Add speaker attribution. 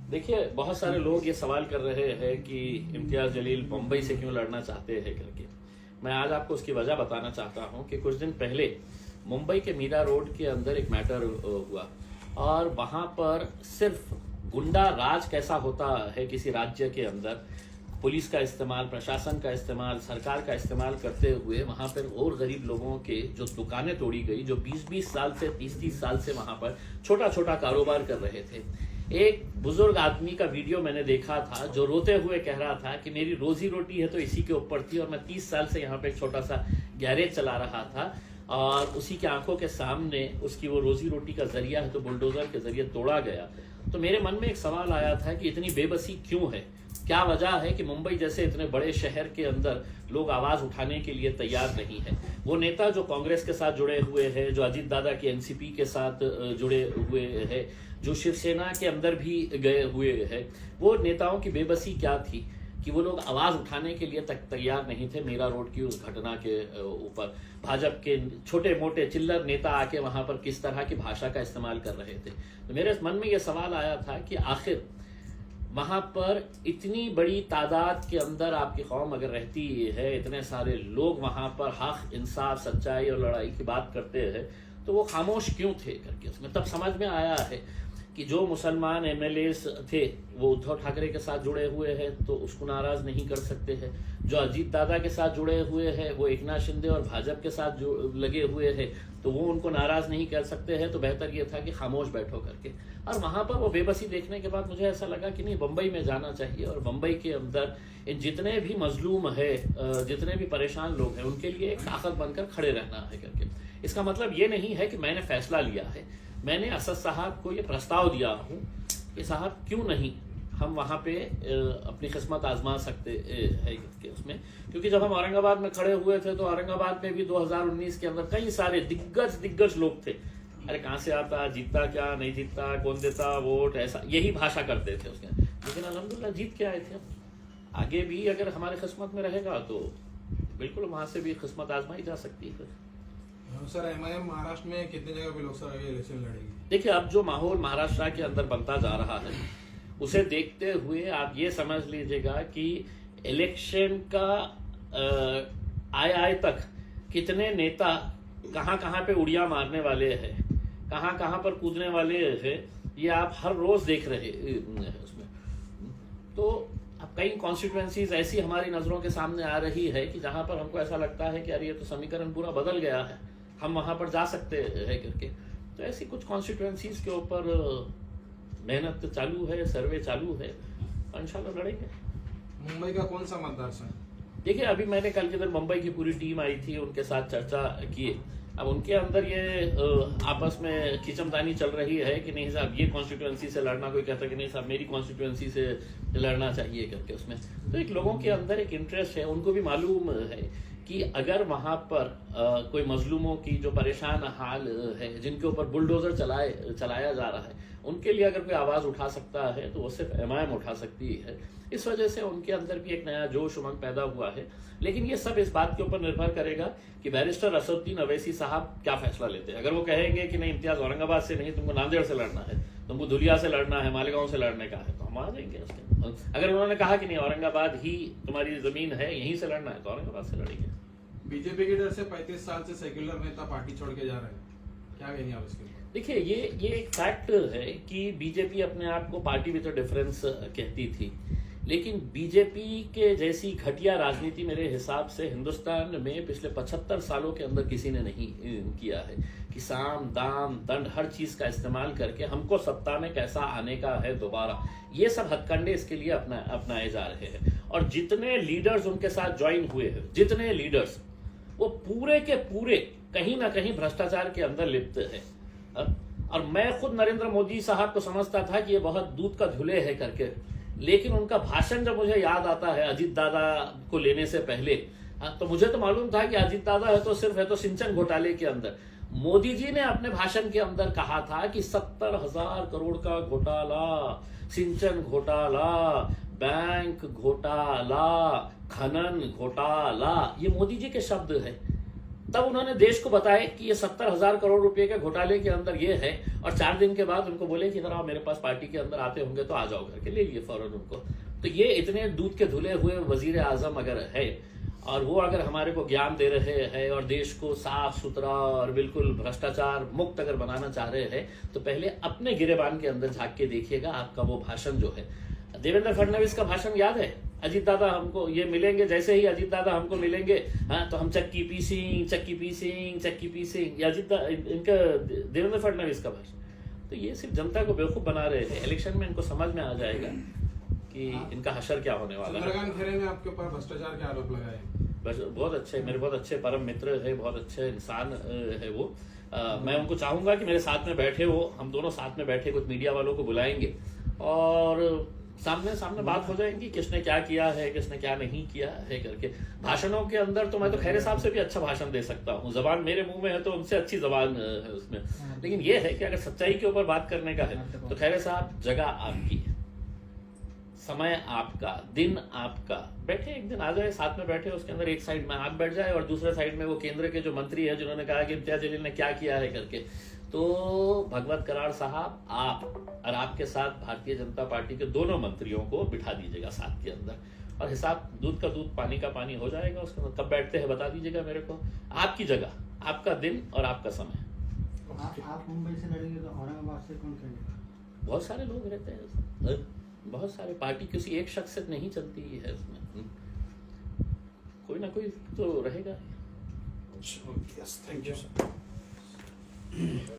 Speaker 1: देखिए, बहुत सारे लोग ये सवाल कर रहे हैं कि इम्तियाज़ जलील मुंबई से क्यों लड़ना चाहते हैं करके। मैं आज आपको उसकी वजह बताना चाहता हूँ कि कुछ दिन पहले मुंबई के मीरा रोड के अंदर एक मैटर हुआ और वहाँ पर सिर्फ गुंडा राज कैसा होता है किसी राज्य के अंदर, पुलिस का इस्तेमाल, प्रशासन का इस्तेमाल, सरकार का इस्तेमाल करते हुए वहाँ पर और गरीब लोगों के जो दुकानें तोड़ी गई, जो 20-20 साल से 30-30 साल से वहाँ पर छोटा छोटा कारोबार कर रहे थे। एक बुजुर्ग आदमी का वीडियो मैंने देखा था जो रोते हुए कह रहा था कि मेरी रोजी रोटी है तो इसी के ऊपर थी और मैं 30 साल से यहाँ पे एक छोटा सा गैरेज चला रहा था और उसी के आंखों के सामने उसकी वो रोजी रोटी का जरिया है तो बुलडोजर के जरिए तोड़ा गया। तो मेरे मन में एक सवाल आया था कि इतनी बेबसी क्यों है, क्या वजह है कि मुंबई जैसे इतने बड़े शहर के अंदर लोग आवाज उठाने के लिए तैयार नहीं है। वो नेता जो कांग्रेस के साथ जुड़े हुए हैं, जो अजीत दादा की एनसीपी के साथ जुड़े हुए हैं, जो शिवसेना के अंदर भी गए हुए हैं, वो नेताओं की बेबसी क्या थी कि वो लोग आवाज उठाने के लिए तक तैयार नहीं थे मीरा रोड की उस घटना के ऊपर। भाजपा के छोटे मोटे चिल्लर नेता आके वहां पर किस तरह की भाषा का इस्तेमाल कर रहे थे। तो मेरे मन में ये सवाल आया था कि आखिर वहां पर इतनी बड़ी तादाद के अंदर आपकी कौम अगर रहती है, इतने सारे लोग वहां पर हक, इंसाफ, सच्चाई और लड़ाई की बात करते हैं, तो वो खामोश क्यों थे करके उसमें तब समझ में आया है कि जो मुसलमान एमएलएस थे वो उद्धव ठाकरे के साथ जुड़े हुए हैं तो उसको नाराज नहीं कर सकते हैं, जो अजीत दादा के साथ जुड़े हुए हैं वो एकनाथ शिंदे और भाजपा के साथ लगे हुए हैं तो वो उनको नाराज नहीं कर सकते हैं। तो बेहतर ये था कि खामोश बैठो करके। और वहां पर वो बेबसी देखने के बाद मुझे ऐसा लगा कि नहीं, बम्बई में जाना चाहिए और बम्बई के अंदर इन जितने भी मजलूम है, जितने भी परेशान लोग हैं, उनके लिए एक ताकत बनकर खड़े रहना है करके। इसका मतलब ये नहीं है कि मैंने फैसला लिया है, मैंने असद साहब को ये प्रस्ताव दिया हूँ कि साहब क्यों नहीं हम वहाँ पे अपनी किस्मत आजमा सकते हैं उसमें। क्योंकि जब हम औरंगाबाद में खड़े हुए थे तो औरंगाबाद में भी 2019 के अंदर कई सारे दिग्गज लोग थे। अरे कहाँ से आता, जीतता क्या, नहीं जीतता, कौन देता वोट, ऐसा यही भाषा करते थे उसके। लेकिन अल्हम्दुलिल्लाह जीत के आए थे। आगे भी अगर हमारे किस्मत में रहेगा तो बिल्कुल वहां से भी किस्मत आजमाई जा सकती है।
Speaker 2: सर, एमआईएम महाराष्ट्र में कितने जगह पे लोकसभा इलेक्शन लड़ेगी?
Speaker 1: देखिए, अब जो माहौल महाराष्ट्र के अंदर बनता जा रहा है उसे देखते हुए आप ये समझ लीजिएगा कि इलेक्शन का आय तक कितने नेता कहां कहां पे उड़िया मारने वाले हैं, कहां कहां पर कूदने वाले हैं, ये आप हर रोज देख रहे हैं उसमें। तो अब कई कॉन्स्टिट्यूएंसीज ऐसी हमारी नजरों के सामने आ रही है कि जहां पर हमको ऐसा लगता है कि अरे ये तो समीकरण पूरा बदल गया है, हम वहां पर जा सकते हैं करके। तो ऐसी कुछ कॉन्स्टिट्यूएंसीज के ऊपर मेहनत चालू है, सर्वे चालू है और इंशाल्लाह लड़ेंगे।
Speaker 2: मुंबई का कौन सा मतदार संघ?
Speaker 1: देखिए, अभी मैंने कल के दिन मुंबई की पूरी टीम आई थी, उनके साथ चर्चा की। अब उनके अंदर ये आपस में खींचमतानी चल रही है कि नहीं साहब ये कॉन्स्टिट्यूएंसी से लड़ना, कोई कहता है कि नहीं साहब मेरी कॉन्स्टिट्यूएंसी से लड़ना चाहिए करके उसमें। तो एक लोगों के अंदर एक इंटरेस्ट है, उनको भी मालूम है कि अगर वहां पर कोई मजलूमों की जो परेशान हाल है, जिनके ऊपर बुलडोजर चलाया जा रहा है, उनके लिए अगर कोई आवाज उठा सकता है तो वो सिर्फ एमआईएम उठा सकती है। इस वजह से उनके अंदर भी एक नया जोश उमंग पैदा हुआ है। लेकिन ये सब इस बात के ऊपर निर्भर करेगा कि बैरिस्टर असदुद्दीन अवैसी साहब क्या फैसला लेते हैं। अगर वो कहेंगे कि नहीं इम्तियाज औरंगाबाद से नहीं, तुमको नांदेड़ से लड़ना है, तुमको धुलिया से लड़ना है, मालेगांव से लड़ने का है, तो हम आ जाएंगे उसके। अगर उन्होंने कहा कि नहीं औरंगाबाद ही तुम्हारी जमीन है, यहीं से लड़ना है, तो औरंगाबाद से लड़ेंगे।
Speaker 2: बीजेपी के डर से 35 साल से सेक्युलर नेता पार्टी छोड़ के जा रहे हैं, क्या कहेंगे आप इसके?
Speaker 1: देखिए, ये एक फैक्ट है कि बीजेपी अपने आप को पार्टी विद अ डिफरेंस कहती थी, लेकिन बीजेपी के जैसी घटिया राजनीति मेरे हिसाब से हिंदुस्तान में पिछले 75 सालों के अंदर किसी ने नहीं किया है कि साम दाम दंड हर चीज का इस्तेमाल करके हमको सत्ता में कैसा आने का है दोबारा, ये सब हथकंडे इसके लिए अपनाए जा रहे हैं। और जितने लीडर्स उनके साथ ज्वाइन हुए हैं, जितने लीडर्स, वो पूरे के पूरे कहीं ना कहीं भ्रष्टाचार के अंदर लिप्त है। और मैं खुद नरेंद्र मोदी साहब को समझता था कि ये बहुत दूध का धुले है करके, लेकिन उनका भाषण जब मुझे याद आता है अजीत दादा को लेने से पहले, तो मुझे तो मालूम था कि अजीत दादा है तो सिंचन घोटाले के अंदर। मोदी जी ने अपने भाषण के अंदर कहा था कि 70,000 करोड़ का घोटाला, सिंचन घोटाला, बैंक घोटाला, खनन घोटाला, ये मोदी जी के शब्द है। तब उन्होंने देश को बताया कि ये 70,000 करोड़ रुपए के घोटाले के अंदर ये है, और 4 दिन के बाद उनको बोले कि इधर आओ मेरे पास, पार्टी के अंदर आते होंगे तो आ जाओ करके, ले लिए फौरन उनको। तो ये इतने दूध के धुले हुए वजीर आजम अगर है, और वो अगर हमारे को ज्ञान दे रहे हैं और देश को साफ सुथरा और बिल्कुल भ्रष्टाचार मुक्त अगर बनाना चाह रहे हैं, तो पहले अपने गिरेबान के अंदर झांक के देखिएगा। आपका वो भाषण जो है, देवेंद्र फडणवीस का भाषण याद है? अजीत दादा हमको ये मिलेंगे, जैसे ही अजीत दादा हमको मिलेंगे, हाँ तो हम चक्की पीसिंग चक्की पीसिंग चक्की पीसिंग, ये इनका देवेंद्र फडणवीस का भाषण। तो ये सिर्फ जनता को बेवकूफ बना रहे हैं। इलेक्शन में इनको समझ में आ जाएगा कि इनका हशर क्या होने वाला है।
Speaker 2: चंद्रकांत खैरे ने आपके ऊपर भ्रष्टाचार के आरोप लगाए।
Speaker 1: बस बहुत अच्छे, मेरे बहुत अच्छे परम मित्र है, बहुत अच्छे इंसान है वो। मैं उनको चाहूंगा कि मेरे साथ में बैठे हो, हम दोनों साथ में बैठे, कुछ मीडिया वालों को बुलाएंगे और सामने सामने बात हो जाएगी, किसने क्या किया है, किसने क्या नहीं किया है करके। भाषणों के अंदर तो मैं तो खैरे साहब से भी अच्छा भाषण दे सकता हूँ, जबान मेरे मुंह में है तो उनसे अच्छी जबान है उसमें। लेकिन ये है कि अगर सच्चाई के ऊपर बात करने का है तो खैरे साहब, जगह आपकी, समय आपका, दिन आपका, बैठे एक दिन आ जाए, साथ में बैठे, उसके अंदर एक साइड में आप बैठ जाए और दूसरे साइड में वो केंद्र के जो मंत्री है जिन्होंने कहा कि इम्तियाज जलील ने क्या किया है करके। तो भगवत कराड़ साहब, आप और आपके साथ भारतीय जनता पार्टी के दोनों मंत्रियों को बिठा दीजिएगा साथ के अंदर, और हिसाब दूध का दूध पानी का पानी हो जाएगा। उसके अंदर कब बैठते हैं बता दीजिएगा मेरे को, आपकी जगह, आपका दिन और आपका समय।
Speaker 3: आप मुंबई से लड़ेंगे तो औरंगाबाद से कौन करेगा?
Speaker 1: बहुत सारे लोग रहते हैं, बहुत सारे, पार्टी किसी एक शख्स से नहीं चलती है उसमें, कोई ना कोई तो रहेगा।
Speaker 2: Thank you.